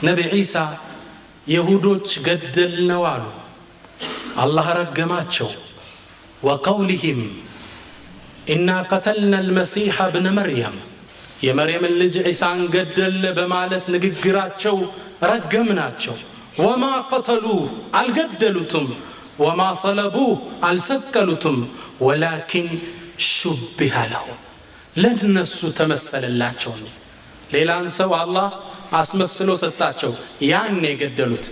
ነቢ ዒሳ የሁዶች ገደልነው አሉ። አላህ ረገማቸው። ወቀውሊሂም ኢና ቀተልና አልመሲሕ እብነ መርየም የመርየምን ልጅ ዒሳን ገደልን በማለት ንግግራቸው ረገምናቸው። ወማ ቀተሉህ አልገደሉትም፣ ወማ ሰለቡህ አልሰቀሉትም፣ ወላኪን ሹቢሀ ለሁም ለነሱ ተመሰለላቸው። ሌላን ሰው አላህ አስመስሎ ሰጣቸው፣ ያን የገደሉት።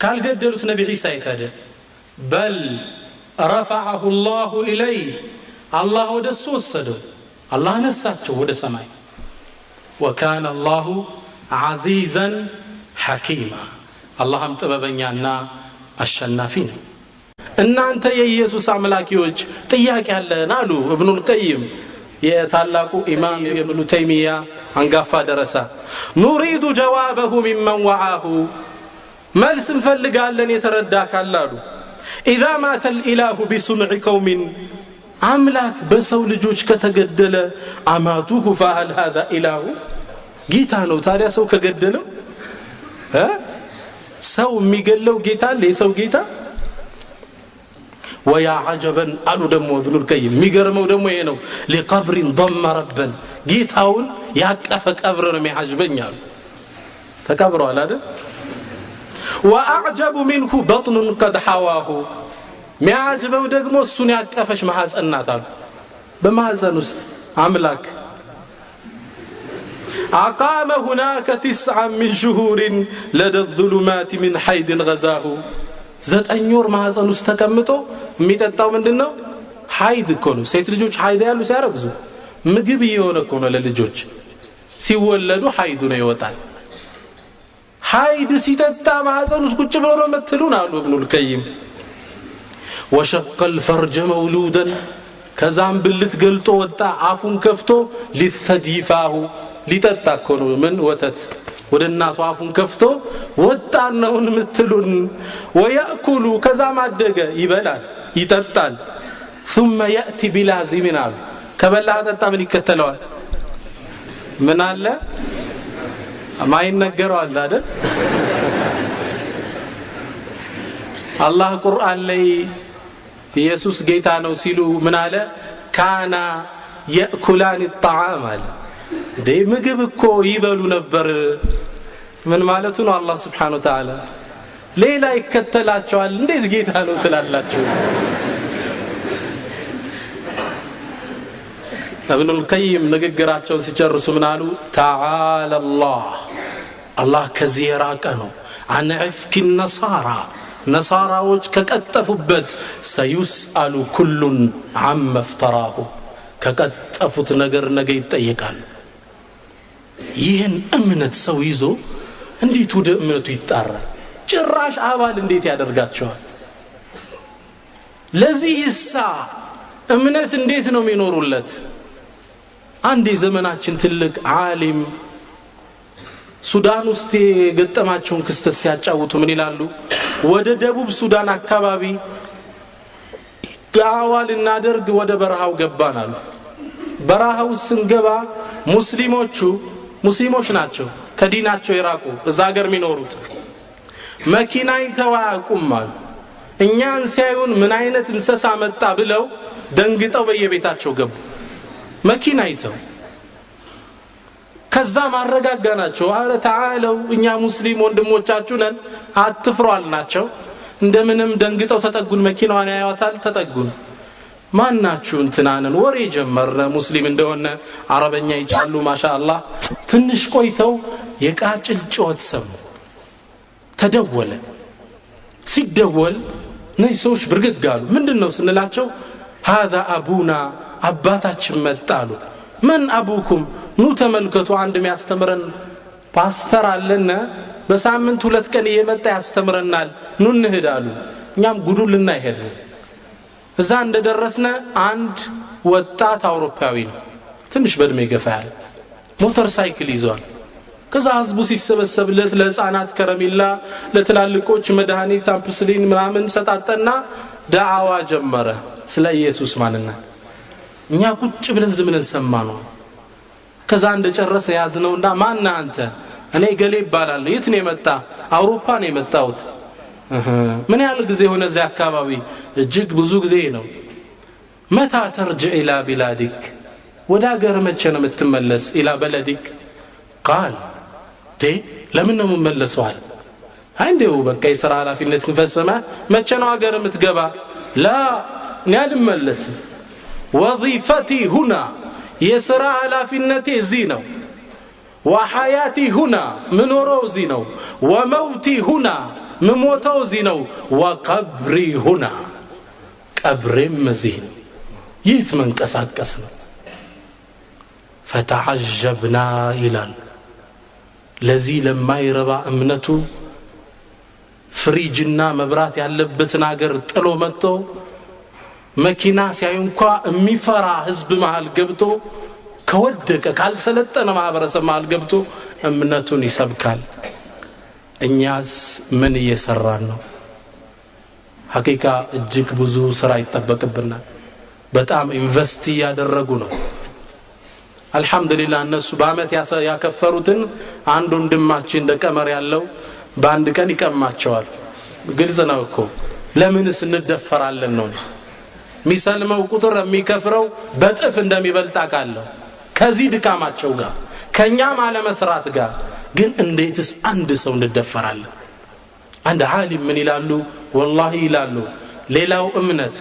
ካልገደሉት ነቢ ዒሳ ይታደ በል ረፈዐሁ ላሁ ኢለይህ አላህ ወደሱ ወሰደው፣ አላህ ነሳቸው ወደ ሰማይ። ወካነ አላሁ ዐዚዘን ሐኪማ አላህም ጥበበኛና አሸናፊ ነው። እናንተ የኢየሱስ አምላኪዎች ጥያቄ አለን አሉ ኢብኑል ቀይም የታላቁ ኢማም ኢብኑ ተይሚያ አንጋፋ ደረሳ። ኑሪዱ ጀዋበሁ ሚመን ወዓሁ መልስ እንፈልጋለን የተረዳ ካላሉ ኢዛ ማተ ልኢላሁ ቢሱንዕ ቀውሚን አምላክ በሰው ልጆች ከተገደለ አማቱሁ ፈሀል ሃዛ ኢላሁ ጌታ ነው። ታዲያ ሰው ከገደለው ሰው የሚገለው ጌታ አለ? የሰው ጌታ? ወያ ዐጀበን አሉ ደግሞ ኢብኑል ቀይም የሚገርመው ደግሞ ይሄ ነው። ሊቀብሪን ضم ረበን ጌታውን ያቀፈ ቀብር ነው የሚያጅበኛል። ተቀብሯል አይደል? ወአዕጀቡ ሚንሁ በጥኑን ቀድ ሐዋሁ ሚያጅበው ደግሞ እሱን ያቀፈች ማህፀን ናት አሉ። በማህፀን ውስጥ አምላክ አቃመ ሁናከ 9 ሚን ሹሁሪን ለደ ዙሉማት ሚን ሐይድን ገዛሁ 9 ወር ማህፀን ውስጥ ተቀምጦ የሚጠጣው ምንድነው? ሐይድ እኮ ነው። ሴት ልጆች ሐይድ ያሉ ሲያረግዙ ምግብ እየሆነ እኮ ነው ለልጆች ሲወለዱ ሐይዱ ነው ይወጣል። ሐይድ ሲጠጣ ማህፀን ውስጥ ቁጭ ብሎ ነው መትሉን አሉ ኢብኑል ቀይም። ወሸቀ الفرج مولودا ከዛም ብልት ገልጦ ወጣ አፉን ከፍቶ ሊስተጂፋሁ ሊጠጣ እኮ ነው ምን ወተት ወደ እናቱ አፉን ከፍቶ ወጣ ነው ምትሉን። ወያእኩሉ ከዛም አደገ ይበላል ይጠጣል። ثم ياتي بلازمنا ከበላ ጠጣ ምን ይከተለዋል? ምን አለ ማይነገረው አለ አይደል? አላህ ቁርአን ላይ ኢየሱስ ጌታ ነው ሲሉ ምን አለ? ካና የእኩላን الطعام አለ። ምግብ እኮ ይበሉ ነበር። ምን ማለቱ ነው? አላህ Subhanahu Wa Ta'ala ሌላ ይከተላቸዋል። እንዴት ጌታ ነው ትላላችሁ? ኢብኑል ቀይም ንግግራቸውን ሲጨርሱ ምን አሉ? ተዓላ አላህ ከዚህ የራቀ ነው። አን ዕፍኪ ነሳራ ነሳራዎች ከቀጠፉበት ሰዩስአሉ ኩሉን አመ ፍተራሁ ከቀጠፉት ነገር ነገ ይጠየቃል። ይህን እምነት ሰው ይዞ እንዴት ወደ እምነቱ ይጣራል? ጭራሽ አባል እንዴት ያደርጋቸዋል? ለዚህ ይሳ እምነት እንዴት ነው የሚኖሩለት? አንድ የዘመናችን ትልቅ ዓሊም ሱዳን ውስጥ የገጠማቸውን ክስተት ሲያጫውቱ ምን ይላሉ? ወደ ደቡብ ሱዳን አካባቢ ዳዕዋ ልናደርግ ወደ በረሃው ገባን አሉ። በረሃው ስንገባ ሙስሊሞች ናቸው ከዲናቸው የራቁ እዛ ሀገር የሚኖሩት መኪና ይተዋቁም አሉ። እኛን ሲያዩን ምን አይነት እንስሳ መጣ ብለው ደንግጠው በየቤታቸው ገቡ መኪና ይተው። ከዛ ማረጋጋናቸው። አረ ተዓለው እኛ ሙስሊም ወንድሞቻችሁ ነን አትፍሩ አልናቸው። እንደምንም ደንግጠው ተጠጉን። መኪናዋን ያዩታል ተጠጉን። ማናችሁ እንትናንን ወሬ ጀመረ። ሙስሊም እንደሆነ አረበኛ ይጫሉ ማሻአላህ። ትንሽ ቆይተው የቃጭል ጮት ሰሙ። ተደወለ። ሲደወል ነይ ሰዎች ብርግግ አሉ። ምንድነው ስንላቸው هذا አቡና አባታችን መጣሉ። መን አቡኩም ኑ ተመልከቱ አንድ የሚያስተምረን ፓስተር አለና በሳምንት 2 ቀን እየመጣ ያስተምረናል ኑ እንሂድ አሉ። እኛም ጉዱን ልናይ ሄድን። እዛ እንደደረስነ አንድ ወጣት አውሮፓዊ ነው ትንሽ በእድሜ ገፋ ያለ ሞተር ሳይክል ይዟል። ከዛ ህዝቡ ሲሰበሰብለት ለህፃናት ከረሚላ ለትላልቆች መድኃኒት አምፕስሊን ምናምን ሰጣጠና ዳዕዋ ጀመረ ስለ ኢየሱስ ማንነት። እኛ ቁጭ ብለን ዝም ብለን ሰማነው። ከዛ እንደጨረሰ ያዝነውና ማን አንተ? እኔ ገሌ ይባላል የት ነው የመጣ አውሮፓ ነው የመጣሁት ምን ያህል ጊዜ ሆነ እዚያ አካባቢ እጅግ ብዙ ጊዜ ነው متى ترجع الى بلادك ወደ ሀገር መቼ ነው የምትመለስ الى بلدك قال ለምን ነው የምመለሰው አለ አንዴው በቃ የሥራ ኃላፊነት ፈጸመ መቼ ነው ሀገር የምትገባ لا እኔ አልመለስም وظيفتي هنا የሥራ ኃላፊነቴ እዚህ ነው وحياتي هنا منورو እዚህ ነው وموتي هنا مموتو እዚህ ነው وقبري هنا ቀብሬም እዚህ ነው ይት መንቀሳቀስ ነው فتعجبنا ይላል ለዚህ ለማይረባ እምነቱ ፍሪጅና መብራት ያለበትን ሀገር ጥሎ መጥቶ መኪና ሲያዩ እንኳን የሚፈራ ህዝብ መሃል ገብቶ ከወደቀ ካልሰለጠነ ማህበረሰብ መሃል ገብቶ እምነቱን ይሰብካል እኛስ ምን እየሰራን ነው ሐቂቃ እጅግ ብዙ ስራ ይተበቅብናል በጣም ኢንቨስት ያደረጉ ነው አልহামዱሊላህ እነሱ በአመት ያከፈሩትን አንድ ወንድማችን እንደቀመር ያለው በአንድ ቀን ይቀማቸዋል ግልጽ ነው እኮ ለምንስ እንደፈራለን ነው ሚሰልመው ቁጥር የሚከፍረው በጥፍ እንደሚበልጥ አቃለው ከዚህ ድካማቸው ጋር ከኛ ማለ መስራት ጋር ግን እንዴትስ አንድ ሰው እንደፈራለን አንድ ዓሊም ምን ይላሉ والله ይላሉ ሌላው እምነት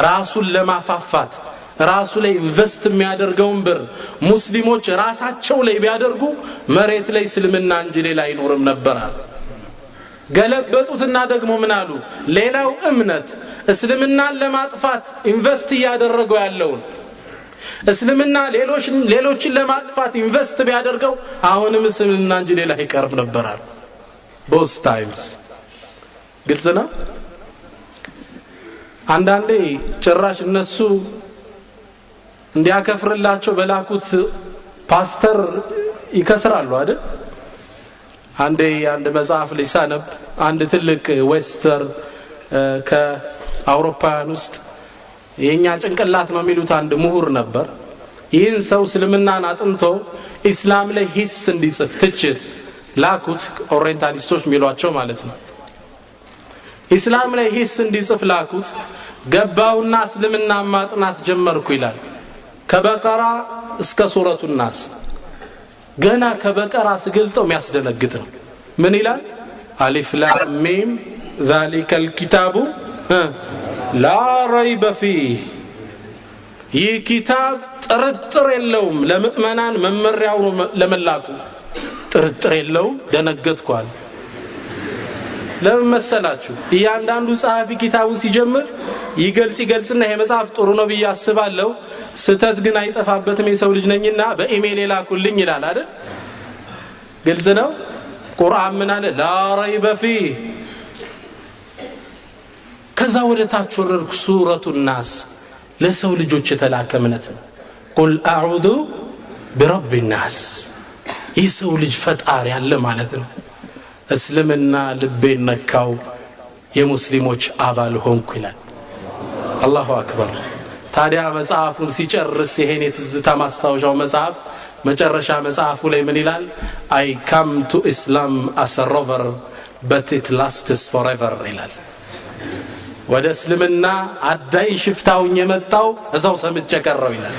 ራሱን ለማፋፋት ራሱ ላይ ኢንቨስት የሚያደርገውን ብር ሙስሊሞች ራሳቸው ላይ ቢያደርጉ መሬት ላይ እስልምና እንጂ ሌላ አይኖርም ነበር ገለበጡትና ደግሞ ምን አሉ ሌላው እምነት እስልምናን ለማጥፋት ኢንቨስት ያደረገው ያለውን እስልምና ሌሎችን ለማጥፋት ኢንቨስት ቢያደርገው አሁንም እስልምና እንጂ ሌላ አይቀርም ነበር both times ግልጽ ነው አንዳንዴ ጭራሽ እነሱ እንዲያከፍርላቸው በላኩት ፓስተር ይከስራሉ አይደል አንድ መጽሐፍ ሊሳነብ አንድ ትልቅ ዌስተር ከአውሮፓውያን ውስጥ የኛ ጭንቅላት ነው የሚሉት አንድ ምሁር ነበር ይህን ሰው እስልምናን አጥንቶ ኢስላም ላይ ሂስ እንዲጽፍ ትችት ላኩት ኦሪየንታሊስቶች የሚሏቸው ማለት ነው ኢስላም ላይ ሂስ እንዲጽፍ ላኩት ገባውና እስልምና ማጥናት ጀመርኩ ይላል ከበቀራ እስከ ሱረቱ الناس ገና ከበቀራ ስገልጠው የሚያስደነግጥ ነው ምን ይላል አሊፍ ላም ሚም ذلك الكتاب لا ريب فيه ይህ ኪታብ ጥርጥር የለውም ለምእመናን መመሪያው ለመላኩ ጥርጥር የለውም ደነገጥኳል ለምን መሰላችሁ እያንዳንዱ ጻፊ ኪታቡን ሲጀምር ይገልጽና ይሄ መጽሐፍ ጥሩ ነው ብዬ አስባለሁ ስተት ግን አይጠፋበትም የሰው ልጅ ነኝና በኢሜል ላኩልኝ ይላል አይደል ግልጽ ነው ቁርአን ምን አለ ላ ረይበ ፊህ ከዛ ወደ ታች ወረድኩ ሱረቱ الناس ለሰው ልጆች የተላከ እምነት ነው ቁል አዑዙ ቢረቢ الناس የሰው ልጅ ፈጣሪ ያለ ማለት ነው እስልምና ልቤን ነካው የሙስሊሞች አባል ሆንኩ ይላል አላሁ አክበር ታዲያ መጽሐፉን ሲጨርስ ይሄን የትዝታ ማስታወሻው መጽሐፍ መጨረሻ መጽሐፉ ላይ ምን ይላል I come to Islam as a rover but it lasts forever ይላል ወደ እስልምና አዳይ ሽፍታውኝ የመጣው እዛው ሰምቼ ቀረው ይላል